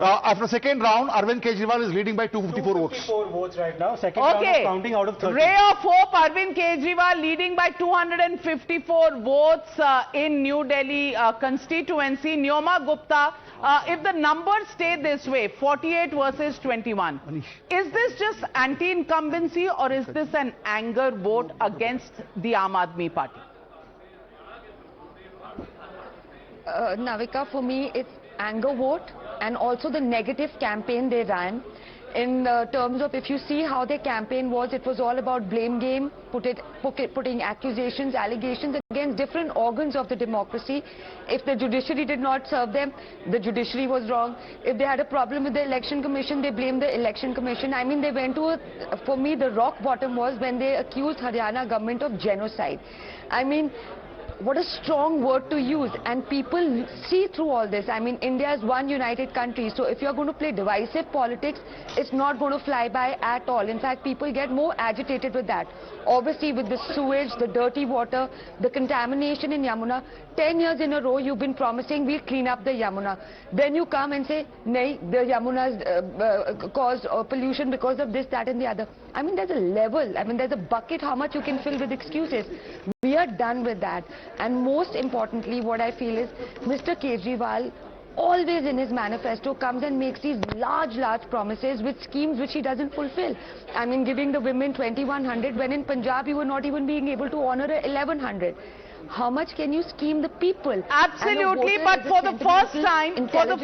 After second round, Arvind Kejriwal is leading by 254 votes. 254 votes right now. Second round is counting out of 30. Ray of hope, Arvind Kejriwal leading by 254 votes in New Delhi constituency. Neoma Gupta, if the numbers stay this way, 48 versus 21, is this just anti-incumbency or is this an anger vote against the Aam Aadmi Party? Navika, for me, it's anger vote and also the negative campaign they ran. In terms of, if you see how their campaign was, it was all about blame game, putting accusations, allegations against different organs of the democracy. If the judiciary did not serve them, the judiciary was wrong. If they had a problem with the election commission, they blamed the election commission. I mean, they went to for me, the rock bottom was when they accused Haryana government of genocide. I mean, what a strong word to use, and people see through all this. I mean, India is one united country, so if you're going to play divisive politics, it's not going to fly by at all. In fact, people get more agitated with that. Obviously, with the sewage, the dirty water, the contamination in Yamuna, 10 years in a row you've been promising we'll clean up the Yamuna. Then you come and say, nay, the Yamuna's caused pollution because of this, that and the other. I mean, there's a level, I mean, there's a bucket how much you can fill with excuses. We are done with that. And most importantly, what I feel is Mr. Kejriwal always in his manifesto comes and makes these large promises with schemes which he doesn't fulfill. I mean, giving the women 2100 when in Punjab you were not even being able to honor 1100. How much can you scheme the people? Absolutely, but for the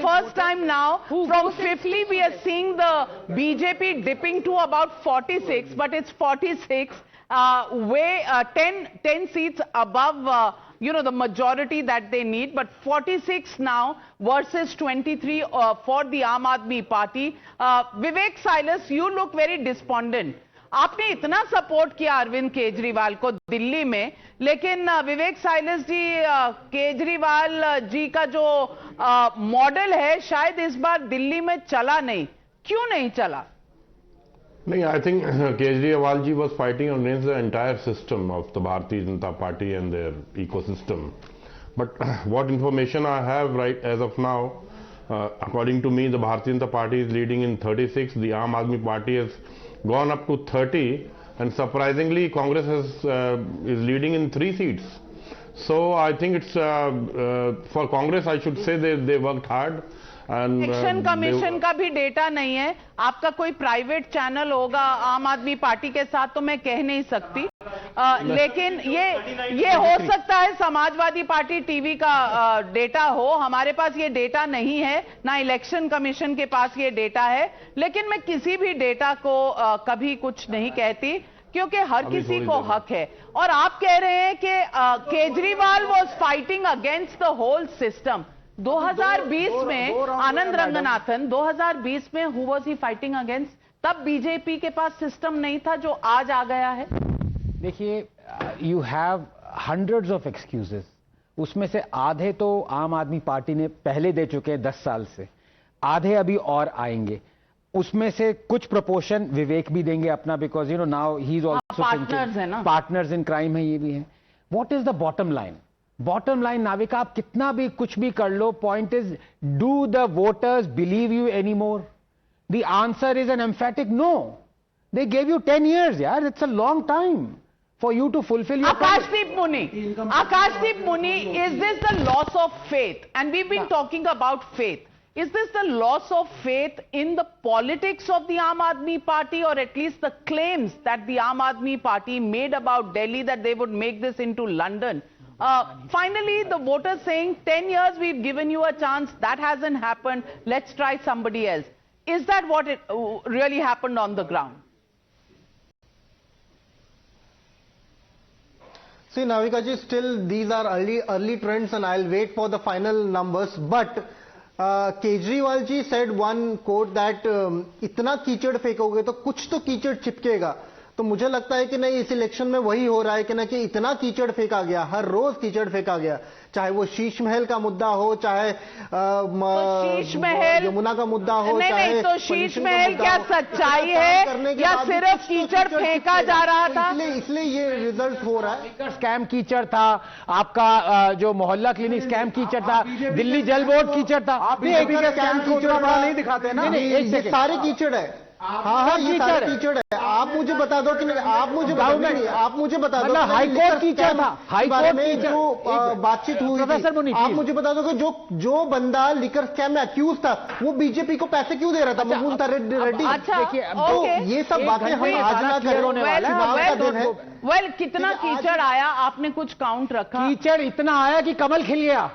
first time now, from 50 we are seeing the BJP dipping to about 46, but it's 46, 10 seats above the majority that they need, but 46 now versus 23 for the Aam Aadmi Party. Vivek Silas, you look very despondent. आपने इतना support किया अरविंद केजरीवाल को दिल्ली में, लेकिन विवेक Silas जी, केजरीवाल जी का जो model है शायद इस बार दिल्ली में चला नहीं. क्यों नहीं चला? नहीं, I think Kejriwal ji was fighting against the entire system of the Bharatiya Janata Party and their ecosystem. But what information I have right as of now, according to me, the Bharatiya Janata Party is leading in 36. The Aam Aadmi Party has gone up to 30, and surprisingly, Congress is leading in 3 seats. So I think it's for Congress, I should say they worked hard. Election commission का भी data नहीं है. आपका कोई private channel होगा आम आदमी party के साथ तो मैं कह नहीं सकती, लेकिन ये हो सकता है समाजवादी पार्टी टीवी का डेटा हो. हमारे पास ये डेटा नहीं है, ना इलेक्शन कमीशन के पास ये डेटा है, लेकिन मैं किसी भी डेटा को कभी कुछ नहीं कहती क्योंकि हर किसी को हक है. और आप कह रहे हैं कि Kejriwal was fighting against the whole system. 2020 में आनंद रंगनाथन, 2020 में who was he fighting against? तब बीजेपी के पास सिस्टम नहीं था जो आज आ गया है. देखिए, you have hundreds of excuses. उसमें से आधे तो आम आदमी पार्टी ने पहले दे चुके हैं 10 साल से, आधे अभी और आएंगे. उसमें से कुछ प्रोपोर्शन विवेक भी देंगे अपना, because now he is also partners in crime है, ये भी है. What is the bottom line? Bottom line, Navika, आप कितना भी कुछ भी कर लो, point is, do the voters believe you any more? The answer is an emphatic no. They gave you 10 years, यार. It's a long time for you to fulfill your Akashdeep Muni, is this the loss of faith? And we've been talking about faith. Is this the loss of faith in the politics of the Aam Aadmi Party, or at least the claims that the Aam Aadmi Party made about Delhi that they would make this into London? Finally, the voters saying 10 years we've given you a chance, that hasn't happened, let's try somebody else. Is that what it really happened on the ground? See, Navika ji, still these are early trends and I'll wait for the final numbers. But Kejriwal ji said one quote that इतना कीचड़ फेंकोगे तो कुछ तो कीचड़ चिपकेगा. तो मुझे लगता है कि नहीं, इस इलेक्शन में वही हो रहा है कि ना कि इतना कीचड़ फेंका गया, हर रोज कीचड़ फेंका गया, चाहे वो शीश महल का मुद्दा हो, चाहे शीश महल यमुना का मुद्दा हो, नहीं चाहे नहीं, तो शीश pollution का महल मुद्दा क्या हो। सच्चाई काम है करने के या बाद भी सिर्फ कुछ तो कीचड़ फेंका जा रहा था? इसलिए ये रिजल्ट हो रहा है। स्कैम कीचड़ था आपका, जो मोहल्ला क्लिनिक स्कैम कीचड़ था, दिल्ली जल बोर्ड कीचड़ था। स्कैम कीचड़ नहीं दिखाते ना। ये सारे कीचड़ है। हाँ, ये सारे कीचड़ है। आप मुझे बता दो कि नहीं, आप मुझे बता दो कि नहीं, आप मुझे बता दो मतलब कि हाई नहीं, कोर्ट लिकर कीचड़ स्कैम था, हाई के बारे कोर्ट में कीचड़। जो बातचीत हुई प्रोफेसर थी, मुनीर, आप please। मुझे बता दो कि जो बंदा लिकर स्कैम में अक्यूज था वो बीजेपी को पैसे क्यों दे रहा था? महमूद रेड्डी। अच्छा, तो ओके। ये सब बातें हम आज ना करें, होने वाला है। चुनाव का दिन है। वेल, कितना कीचड़ आया, आपने कुछ काउंट रखा? कीचड़ इतना आया कि कमल खिल गया।